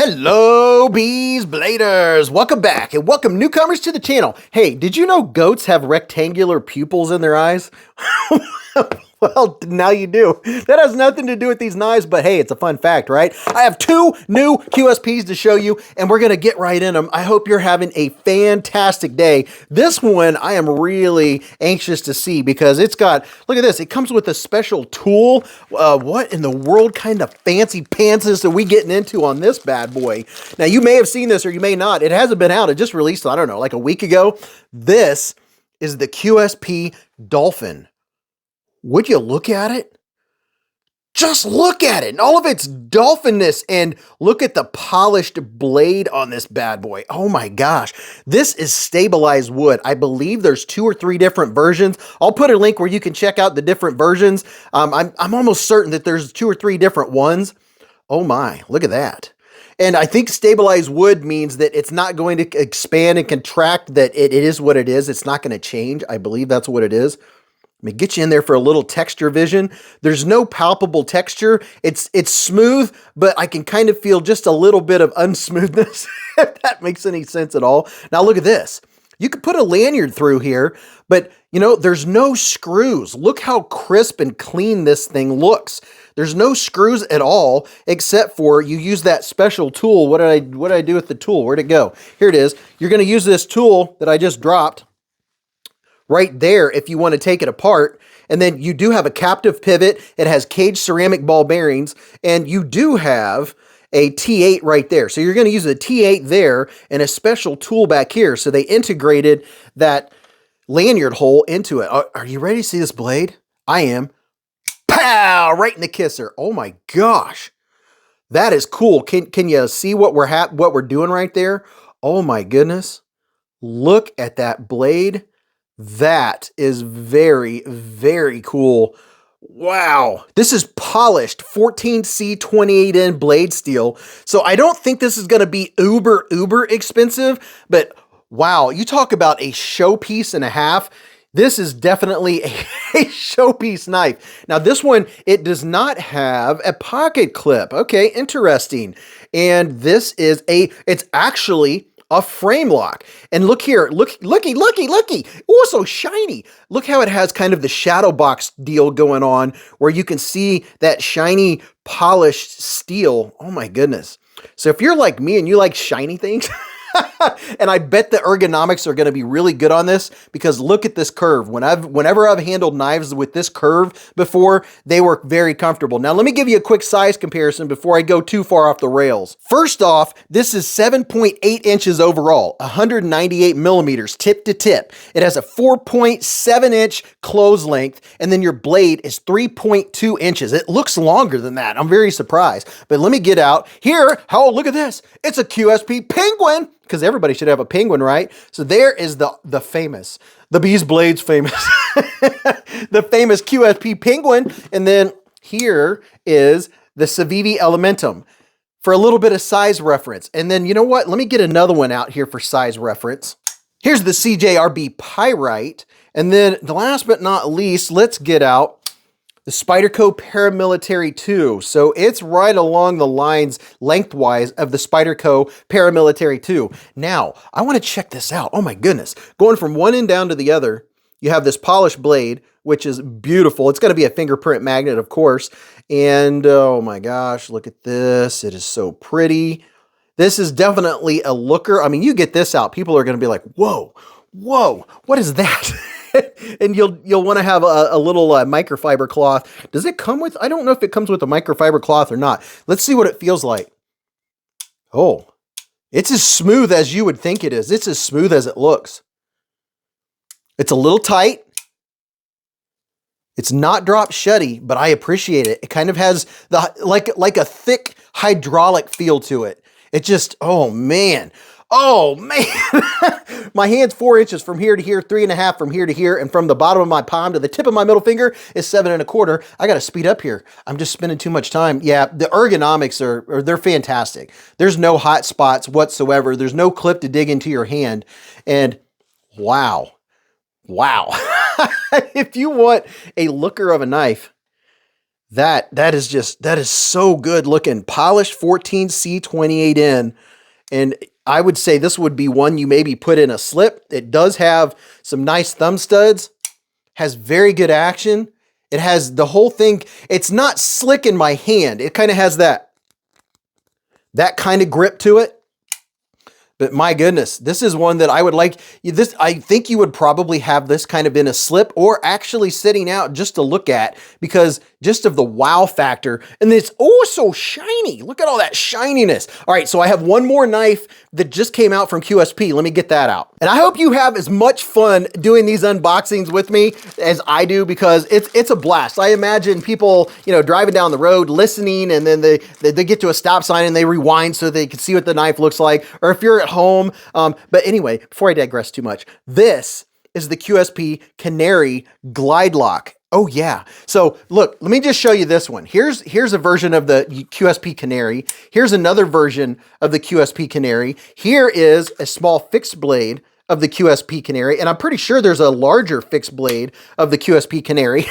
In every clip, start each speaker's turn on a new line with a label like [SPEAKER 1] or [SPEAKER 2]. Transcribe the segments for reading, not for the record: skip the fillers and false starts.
[SPEAKER 1] Hello, Beez Bladers! Welcome back and welcome newcomers to the channel. Hey, did you know goats have rectangular pupils in their eyes? Well, now you do. That has nothing to do with these knives, but hey, it's a fun fact, right? I have two new QSPs to show you, and we're going to get right in them. I hope you're having a fantastic day. This one I am really anxious to see because it's got, look at this, it comes with a special tool. What in the world kind of fancy pants are we getting into on this bad boy? Now, you may have seen this or you may not. It hasn't been out. It just released, I don't know, like a week ago. This is the QSP Dolphin. Would you look at it? Just look at it and all of its dolphinness, and look at the polished blade on this bad boy. Oh my gosh. This is stabilized wood. I believe there's 2 or 3 different versions. I'll put a link where you can check out the different versions. I'm almost certain that there's 2 or 3 different ones. Oh my, look at that. And I think stabilized wood means that it's not going to expand and contract, that it is what it is. It's not going to change. I believe that's what it is. Let me get you in there for a little texture vision. There's no palpable texture. It's smooth, but I can kind of feel just a little bit of unsmoothness, if that makes any sense at all. Now look at this. You could put a lanyard through here, but you know, there's no screws. Look how crisp and clean this thing looks. There's no screws at all, except for you use that special tool. What did I do with the tool? Where'd it go? Here it is. You're going to use this tool that I just dropped right there if you want to take it apart. And then you do have a captive pivot. It has caged ceramic ball bearings, and you do have a T8 right there. So you're going to use a T8 there and a special tool back here. So they integrated that lanyard hole into it. Are you ready to see this blade? I am. Pow! Right in the kisser. Oh my gosh. That is cool. Can you see what we're doing right there? Oh my goodness. Look at that blade. That is very, very cool. Wow. This is polished 14C 28N blade steel. So I don't think this is going to be uber expensive, but wow, you talk about a showpiece and a half. This is definitely a showpiece knife. Now this one, it does not have a pocket clip. Okay, interesting. And this is it's actually a frame lock. And look here, looky. Oh, so shiny. Look how it has kind of the shadow box deal going on where you can see that shiny polished steel. Oh my goodness. So if you're like me and you like shiny things, and I bet the ergonomics are going to be really good on this, because look at this curve. Whenever I've handled knives with this curve before, they work very comfortable. Now, let me give you a quick size comparison before I go too far off the rails. First off, this is 7.8 inches overall, 198 millimeters tip to tip. It has a 4.7 inch close length, and then your blade is 3.2 inches. It looks longer than that. I'm very surprised. But let me get out here. Oh, look at this. It's a QSP Penguin, because everybody should have a penguin, right? So there is the Beez Blades famous, the famous QSP Penguin. And then here is the Civivi Elementum for a little bit of size reference. And then, you know what? Let me get another one out here for size reference. Here's the CJRB Pyrite. And then the last but not least, let's get out the Spyderco Paramilitary 2. So it's right along the lines lengthwise of the Spyderco Paramilitary 2. Now, I want to check this out. Oh my goodness. Going from one end down to the other, you have this polished blade, which is beautiful. It's going to be a fingerprint magnet, of course. And oh my gosh, look at this. It is so pretty. This is definitely a looker. I mean, you get this out, people are going to be like, whoa, what is that? And you'll want to have a little microfiber cloth. Does it come with, I don't know if it comes with a microfiber cloth or not. Let's see what it feels like. Oh, it's as smooth as you would think it is. It's as smooth as it looks. It's a little tight. It's not drop shutty, but I appreciate it. It kind of has like a thick hydraulic feel to it. It just, oh man. My hand's 4 inches from here to here, 3.5 from here to here, and from the bottom of my palm to the tip of my middle finger is 7.25. I got to speed up here. I'm just spending too much time. Yeah, the ergonomics they're fantastic. There's no hot spots whatsoever. There's no clip to dig into your hand. And wow. If you want a looker of a knife, That is so good looking. Polished 14C28N. And I would say this would be one you maybe put in a slip. It does have some nice thumb studs, has very good action. It has the whole thing. It's not slick in my hand. It kind of has that kind of grip to it. But my goodness, this is one that I would like. This, I think you would probably have this kind of in a slip or actually sitting out just to look at, because just of the wow factor. And it's oh so shiny. Look at all that shininess. All right, so I have one more knife that just came out from QSP. Let me get that out. And I hope you have as much fun doing these unboxings with me as I do, because it's a blast. I imagine people, you know, driving down the road, listening, and then they get to a stop sign and they rewind so they can see what the knife looks like. Or if you're at home. But anyway, before I digress too much, this is the QSP Canary Glide Lock. Oh yeah. So look, let me just show you this one. Here's a version of the QSP Canary. Here's another version of the QSP Canary. Here is a small fixed blade of the QSP Canary. And I'm pretty sure there's a larger fixed blade of the QSP Canary.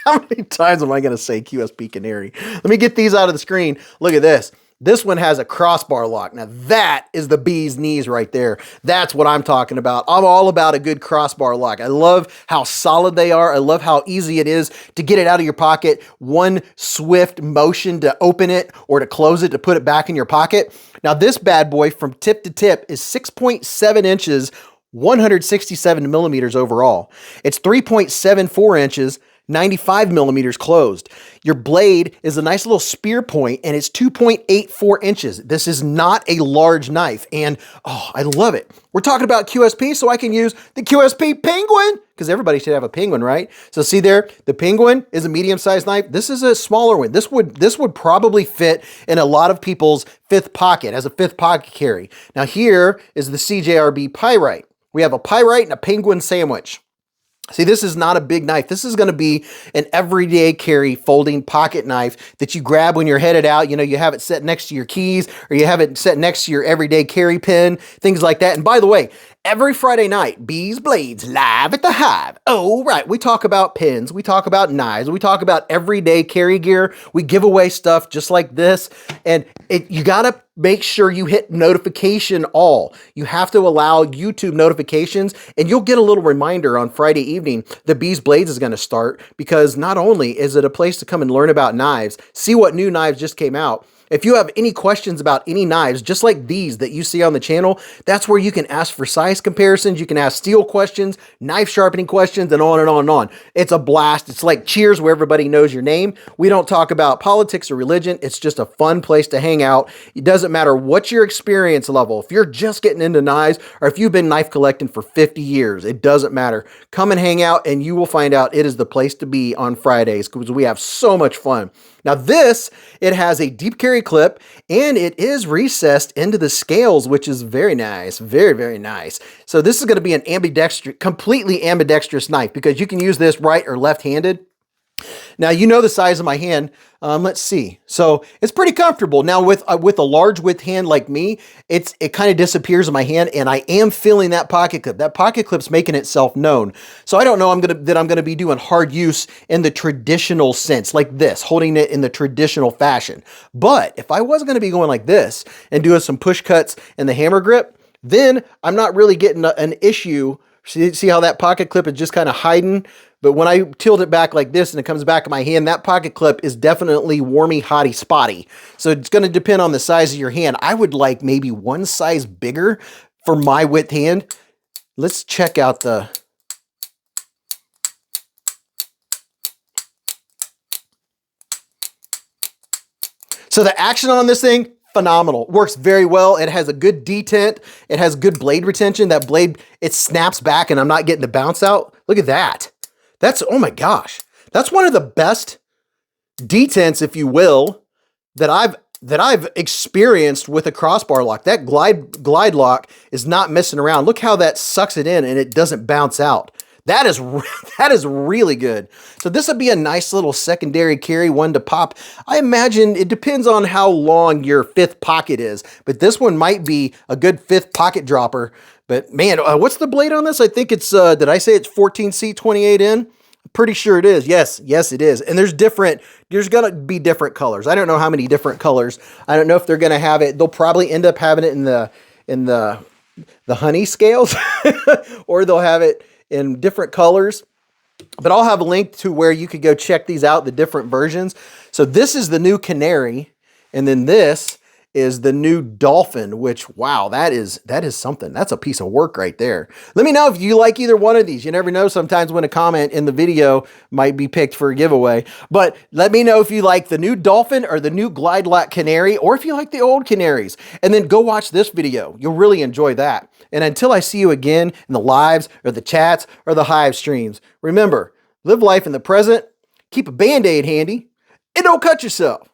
[SPEAKER 1] How many times am I going to say QSP Canary? Let me get these out of the screen. Look at this. This one has a crossbar lock. Now that is the bee's knees right there. That's what I'm talking about. I'm all about a good crossbar lock. I love how solid they are. I love how easy it is to get it out of your pocket. One swift motion to open it or to close it, to put it back in your pocket. Now this bad boy from tip to tip is 6.7 inches, 167 millimeters overall. It's 3.74 inches, 95 millimeters closed. Your blade is a nice little spear point, and it's 2.84 inches. This is not a large knife, and oh, I love it. We're talking about QSP, so I can use the QSP Penguin, because everybody should have a Penguin, right? So see there, the Penguin is a medium-sized knife. This is a smaller one. This would probably fit in a lot of people's fifth pocket, as a fifth pocket carry. Now here is the CJRB Pyrite. We have a Pyrite and a Penguin sandwich. See, this is not a big knife. This is going to be an everyday carry folding pocket knife that you grab when you're headed out. You know, you have it set next to your keys, or you have it set next to your everyday carry pin, things like that. And by the way, every Friday night, Beez Blades live at the Hive. Oh, right. We talk about pins. We talk about knives. We talk about everyday carry gear. We give away stuff just like this. And you got to make sure you hit notification all. You have to allow YouTube notifications, and you'll get a little reminder on Friday evening that Beez Blades is going to start, because not only is it a place to come and learn about knives, see what new knives just came out. If you have any questions about any knives, just like these that you see on the channel, that's where you can ask for size comparisons. You can ask steel questions, knife sharpening questions, and on and on and on. It's a blast. It's like Cheers, where everybody knows your name. We don't talk about politics or religion. It's just a fun place to hang out. It doesn't matter what your experience level. If you're just getting into knives, or if you've been knife collecting for 50 years, it doesn't matter. Come and hang out, and you will find out it is the place to be on Fridays, because we have so much fun. Now this, it has a deep carry clip, and it is recessed into the scales, which is very nice, very, very nice. So this is going to be an ambidextrous, completely ambidextrous knife, because you can use this right or left-handed. Now, you know the size of my hand. Let's see. So it's pretty comfortable. Now with a large width hand like me, it kind of disappears in my hand, and I am feeling that pocket clip. That pocket clip's making itself known. So I don't know that I'm gonna be doing hard use in the traditional sense, like this, holding it in the traditional fashion. But if I was gonna be going like this and doing some push cuts in the hammer grip, then I'm not really getting an issue. See how that pocket clip is just kind of hiding? But when I tilt it back like this and it comes back in my hand, that pocket clip is definitely warmy, hotty, spotty. So it's going to depend on the size of your hand. I would like maybe one size bigger for my width hand. Let's check out the... So the action on this thing, phenomenal. Works very well. It has a good detent. It has good blade retention. That blade, it snaps back and I'm not getting the bounce out. Look at that. That's, oh my gosh. That's one of the best detents, if you will, that I've experienced with a crossbar lock. That glide lock is not messing around. Look how that sucks it in and it doesn't bounce out. That is really good. So this would be a nice little secondary carry, one to pop. I imagine it depends on how long your fifth pocket is, but this one might be a good fifth pocket dropper. But man, what's the blade on this? I think it's, did I say it's 14C28N? pretty sure it is. Yes, it is. And there's gonna be different colors. I don't know how many different colors. I don't know if they're gonna have it. They'll probably end up having it in the honey scales, or they'll have it in different colors. But I'll have a link to where you could go check these out, the different versions. So this is the new canary, and then this is the new dolphin, which, wow, that is something. That's a piece of work right there. Let me know if you like either one of these. You never know sometimes when a comment in the video might be picked for a giveaway. But let me know if you like the new dolphin or the new glide lock canary, or if you like the old canaries. And then go watch this video. You'll really enjoy that. And until I see you again in the lives or the chats or the hive streams, remember, live life in the present, keep a Band-Aid handy, and don't cut yourself.